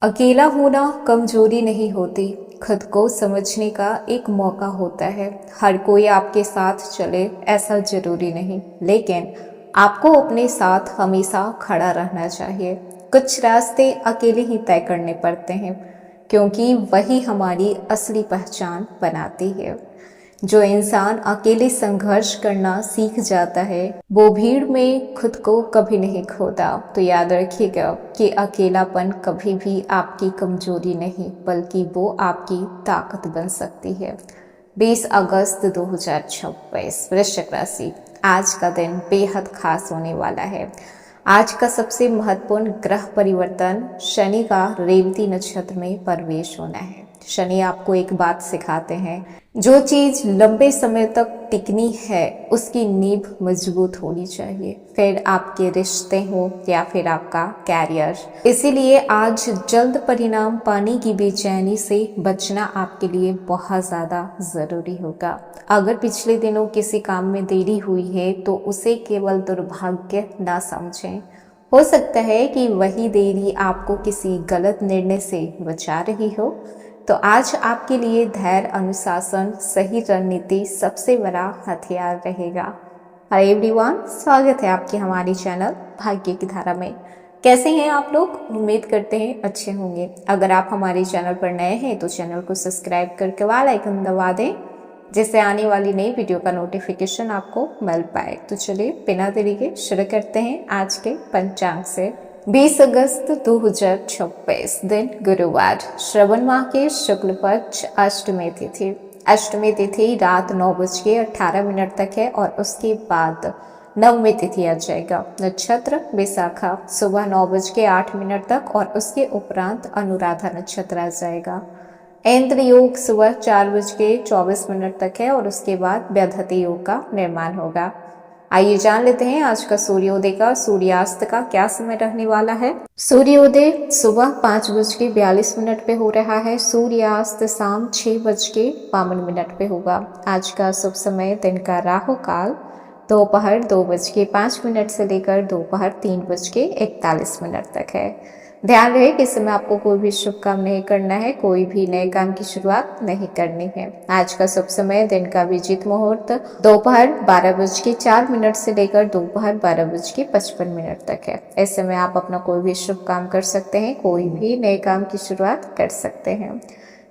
अकेला होना कमजोरी नहीं होती, खुद को समझने का एक मौका होता है। हर कोई आपके साथ चले ऐसा जरूरी नहीं, लेकिन आपको अपने साथ हमेशा खड़ा रहना चाहिए। कुछ रास्ते अकेले ही तय करने पड़ते हैं, क्योंकि वही हमारी असली पहचान बनाती है। जो इंसान अकेले संघर्ष करना सीख जाता है वो भीड़ में खुद को कभी नहीं खोता। तो याद रखिएगा कि अकेलापन कभी भी आपकी कमजोरी नहीं, बल्कि वो आपकी ताकत बन सकती है। 20 अगस्त 2026, वृश्चिक राशि। आज का दिन बेहद खास होने वाला है। आज का सबसे महत्वपूर्ण ग्रह परिवर्तन शनि का रेवती नक्षत्र में प्रवेश होना है। शनि आपको एक बात सिखाते हैं, जो चीज लंबे समय तक टिकनी है उसकी नींव मजबूत होनी चाहिए, फिर आपके रिश्ते हो या फिर आपका कैरियर। इसीलिए आज जल्द परिणाम पाने की बेचैनी से बचना आपके लिए बहुत ज्यादा जरूरी होगा। अगर पिछले दिनों किसी काम में देरी हुई है तो उसे केवल दुर्भाग्य ना समझें। हो सकता है कि वही देरी आपको किसी गलत निर्णय से बचा रही हो। तो आज आपके लिए धैर्य, अनुशासन, सही रणनीति सबसे बड़ा हथियार रहेगा। हाय एवरीवन, स्वागत है आपके हमारी चैनल भाग्य की धारा में। कैसे हैं आप लोग? उम्मीद करते हैं अच्छे होंगे। अगर आप हमारे चैनल पर नए हैं तो चैनल को सब्सक्राइब करके बेल आइकन दबा दें, जिससे आने वाली नई वीडियो का नोटिफिकेशन आपको मिल पाए। तो चलिए बिना देरी के शुरू करते हैं आज के पंचांग से। 20 अगस्त 2026, दिन गुरुवार, श्रवण माह के शुक्ल पक्ष अष्टमी तिथि। अष्टमी तिथि रात 9:18 तक है और उसके बाद नवमी तिथि आ जाएगा। नक्षत्र विशाखा सुबह 9:08 तक और उसके उपरांत अनुराधा नक्षत्र आ जाएगा। इंद्र योग सुबह 4:24 तक है और उसके बाद व्याधति योग का निर्माण होगा। आइए जान लेते हैं आज का सूर्योदय का सूर्यास्त का क्या समय रहने वाला है। सूर्योदय सुबह 5:42 पे हो रहा है। सूर्यास्त शाम 6:52 पे होगा। आज का शुभ समय दिन का राहु काल दोपहर 2:05 से लेकर दोपहर 3:41 तक है। ध्यान रहे कि इस समय आपको कोई भी शुभ काम नहीं करना है, कोई भी नए काम की शुरुआत नहीं करनी है। आज का शुभ समय दिन का विजित मुहूर्त दोपहर 12:04 से लेकर दोपहर 12:55 तक है। इस समय आप अपना कोई भी शुभ काम कर सकते हैं, कोई भी नए काम की शुरुआत कर सकते हैं।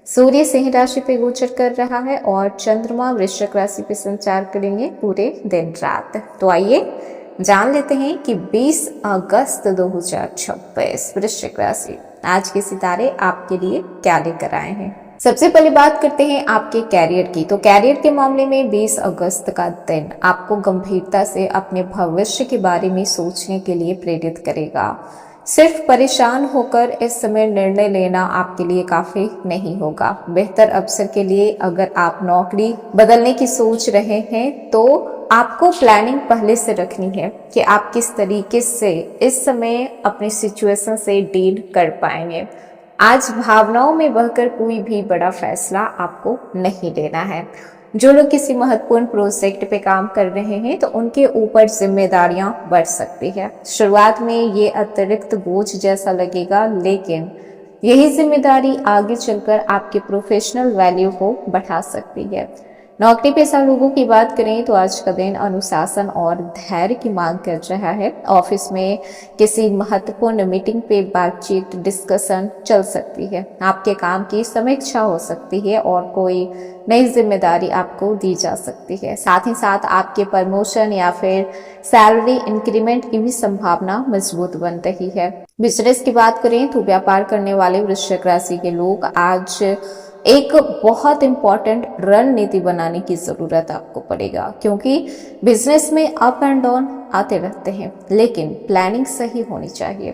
सूर्य सिंह राशि पे गोचर कर रहा है और चंद्रमा वृश्चिक राशि पे संचार करेंगे पूरे दिन रात। तो आइए जान लेते हैं कि 20 अगस्त 2026, वृश्चिक राशि, आज के सितारे आपके लिए क्या लेकर आए हैं। सबसे पहले बात करते हैं आपके कैरियर की। तो कैरियर के मामले में 20 अगस्त का दिन आपको गंभीरता से अपने भविष्य के बारे में सोचने के लिए प्रेरित करेगा। सिर्फ परेशान होकर इस समय निर्णय लेना आपके लिए काफी नहीं होगा। बेहतर अवसर के लिए अगर आप नौकरी बदलने की सोच रहे हैं तो आपको प्लानिंग पहले से रखनी है कि आप किस तरीके से इस समय अपनी सिचुएशन से डील कर पाएंगे। आज भावनाओं में बहकर कोई भी बड़ा फैसला आपको नहीं लेना है। जो लोग किसी महत्वपूर्ण प्रोजेक्ट पे काम कर रहे हैं तो उनके ऊपर जिम्मेदारियां बढ़ सकती है। शुरुआत में ये अतिरिक्त बोझ जैसा लगेगा, लेकिन यही जिम्मेदारी आगे चलकर आपके प्रोफेशनल वैल्यू को बढ़ा सकती है। नौकरी पेशा लोगों की बात करें तो आज का दिन अनुशासन और धैर्य की मांग कर रहा है। ऑफिस में किसी महत्वपूर्ण मीटिंग पे बातचीत, डिस्कशन चल सकती है। आपके काम की समीक्षा हो सकती है और कोई नई जिम्मेदारी आपको दी जा सकती है। साथ ही साथ आपके प्रमोशन या फिर सैलरी इंक्रीमेंट की भी संभावना मजबूत बन रही है। बिजनेस की बात करें तो व्यापार करने वाले वृश्चिक राशि के लोग आज एक बहुत इंपॉर्टेंट रणनीति बनाने की जरूरत आपको पड़ेगा, क्योंकि बिजनेस में अप एंड डाउन आते रहते हैं, लेकिन प्लानिंग सही होनी चाहिए।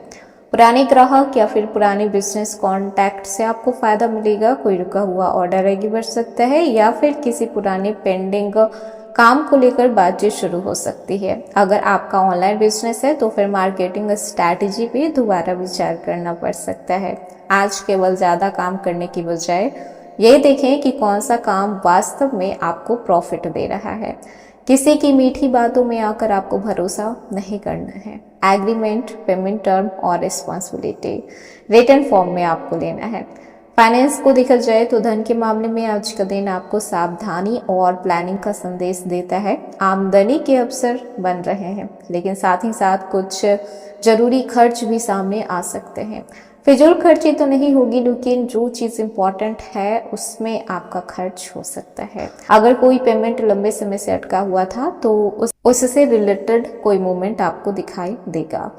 पुराने ग्राहक या फिर पुराने बिजनेस कॉन्टैक्ट से आपको फायदा मिलेगा। कोई रुका हुआ ऑर्डर आगे बढ़ सकता है या फिर किसी पुराने पेंडिंग काम को लेकर बातचीत शुरू हो सकती है। अगर आपका ऑनलाइन बिजनेस है तो फिर मार्केटिंग स्ट्रैटेजी पे दोबारा विचार करना पड़ सकता है। आज केवल ज्यादा काम करने की बजाय ये देखें कि कौन सा काम वास्तव में आपको प्रॉफिट दे रहा है। किसी की मीठी बातों में आकर आपको भरोसा नहीं करना है। एग्रीमेंट, पेमेंट टर्म और रिस्पॉन्सिबिलिटी रिटर्न फॉर्म में आपको लेना है। फाइनेंस को देखा जाए तो धन के मामले में आज का दिन आपको सावधानी और प्लानिंग का संदेश देता है। आमदनी के अवसर बन रहे हैं, लेकिन साथ ही साथ कुछ जरूरी खर्च भी सामने आ सकते हैं। फिजूल खर्ची तो नहीं होगी, लेकिन जो चीज़ इम्पॉर्टेंट है उसमें आपका खर्च हो सकता है। अगर कोई पेमेंट लंबे समय से अटका हुआ था तो उससे रिलेटेड कोई मूवमेंट आपको दिखाई देगा।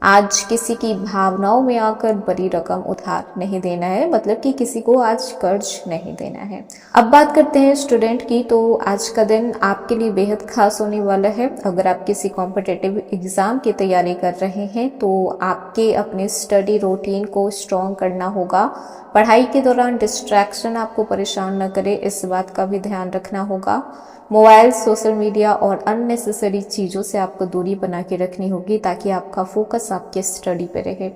आज किसी की भावनाओं में आकर बड़ी रकम उधार नहीं देना है, मतलब कि किसी को आज कर्ज नहीं देना है। अब बात करते हैं स्टूडेंट की, तो आज का दिन आपके लिए बेहद खास होने वाला है। अगर आप किसी कॉम्पिटिटिव एग्जाम की तैयारी कर रहे हैं तो आपके अपने स्टडी रूटीन को स्ट्रॉन्ग करना होगा। पढ़ाई के दौरान डिस्ट्रैक्शन आपको परेशान न करे, इस बात का भी ध्यान रखना होगा। मोबाइल, सोशल मीडिया और अननेसेसरी चीज़ों से आपको दूरी बना के रखनी होगी ताकि आपका फोकस आपके स्टडी पे रहे।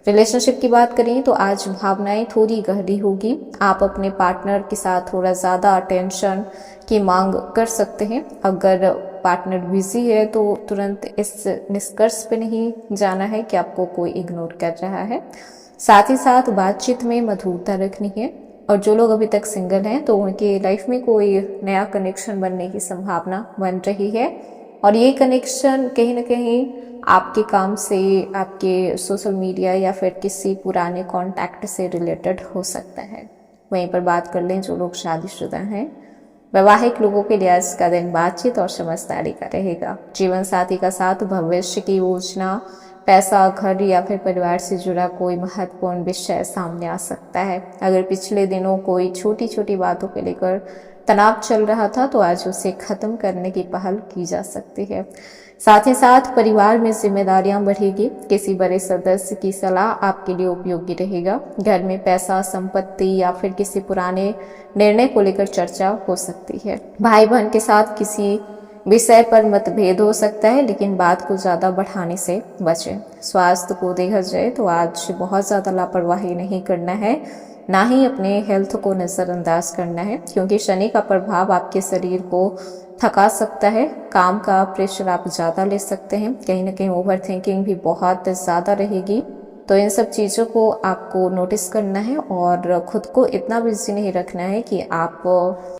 रिलेशनशिप की बात करें तो आज भावनाएं थोड़ी गहरी होगी। आप अपने पार्टनर के साथ थोड़ा ज़्यादा अटेंशन की मांग कर सकते हैं। अगर पार्टनर बिजी है तो तुरंत इस निष्कर्ष पे नहीं जाना है कि आपको कोई इग्नोर कर रहा है। साथ ही साथ बातचीत में मधुरता रखनी है। और जो लोग अभी तक सिंगल हैं तो उनकी लाइफ में कोई नया कनेक्शन बनने की संभावना बन रही है, और ये कनेक्शन कहीं ना कहीं आपके काम से, आपके सोशल मीडिया या फिर किसी पुराने कॉन्टैक्ट से रिलेटेड हो सकता है। वहीं पर बात कर लें जो लोग शादीशुदा हैं, वैवाहिक लोगों के लिए आज का दिन बातचीत और समझदारी का रहेगा। जीवन साथी का साथ भविष्य की योजना, पैसा, घर या फिर परिवार से जुड़ा कोई महत्वपूर्ण विषय सामने आ सकता है। अगर पिछले दिनों कोई छोटी छोटी बातों को लेकर तनाव चल रहा था तो आज उसे खत्म करने की पहल की जा सकती है। साथ ही साथ परिवार में जिम्मेदारियां बढ़ेगी। किसी बड़े सदस्य की सलाह आपके लिए उपयोगी रहेगा। घर में पैसा, संपत्ति या फिर किसी पुराने निर्णय को लेकर चर्चा हो सकती है। भाई बहन के साथ किसी विषय पर मतभेद हो सकता है, लेकिन बात को ज़्यादा बढ़ाने से बचें। स्वास्थ्य को देखा जाए तो आज बहुत ज़्यादा लापरवाही नहीं करना है, ना ही अपने हेल्थ को नज़रअंदाज करना है, क्योंकि शनि का प्रभाव आपके शरीर को थका सकता है। काम का प्रेशर आप ज़्यादा ले सकते हैं, कहीं ना कहीं ओवर थिंकिंग भी बहुत ज़्यादा रहेगी। तो इन सब चीज़ों को आपको नोटिस करना है और खुद को इतना बिजी नहीं रखना है कि आप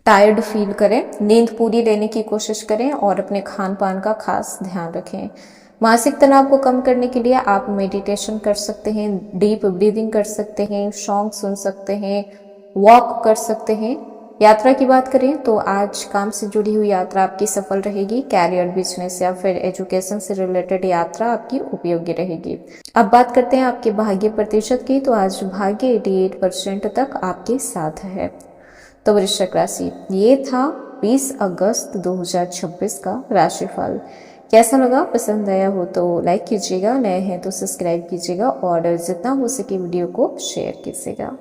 टायर्ड फील करें। नींद पूरी लेने की कोशिश करें और अपने खान पान का खास ध्यान रखें। मानसिक तनाव को कम करने के लिए आप मेडिटेशन कर सकते हैं, डीप ब्रीदिंग कर सकते हैं, सॉन्ग सुन सकते हैं, वॉक कर सकते हैं। यात्रा की बात करें तो आज काम से जुड़ी हुई यात्रा आपकी सफल रहेगी। कैरियर, बिजनेस या फिर एजुकेशन से रिलेटेड यात्रा आपकी उपयोगी रहेगी। अब बात करते हैं आपके भाग्य प्रतिशत की, तो आज भाग्य 88% तक आपके साथ है। तो वृश्चिक राशि, ये था 20 अगस्त 2026 का राशिफल। कैसा लगा? पसंद आया हो तो लाइक कीजिएगा, नए हैं तो सब्सक्राइब कीजिएगा और जितना हो सके वीडियो को शेयर कीजिएगा।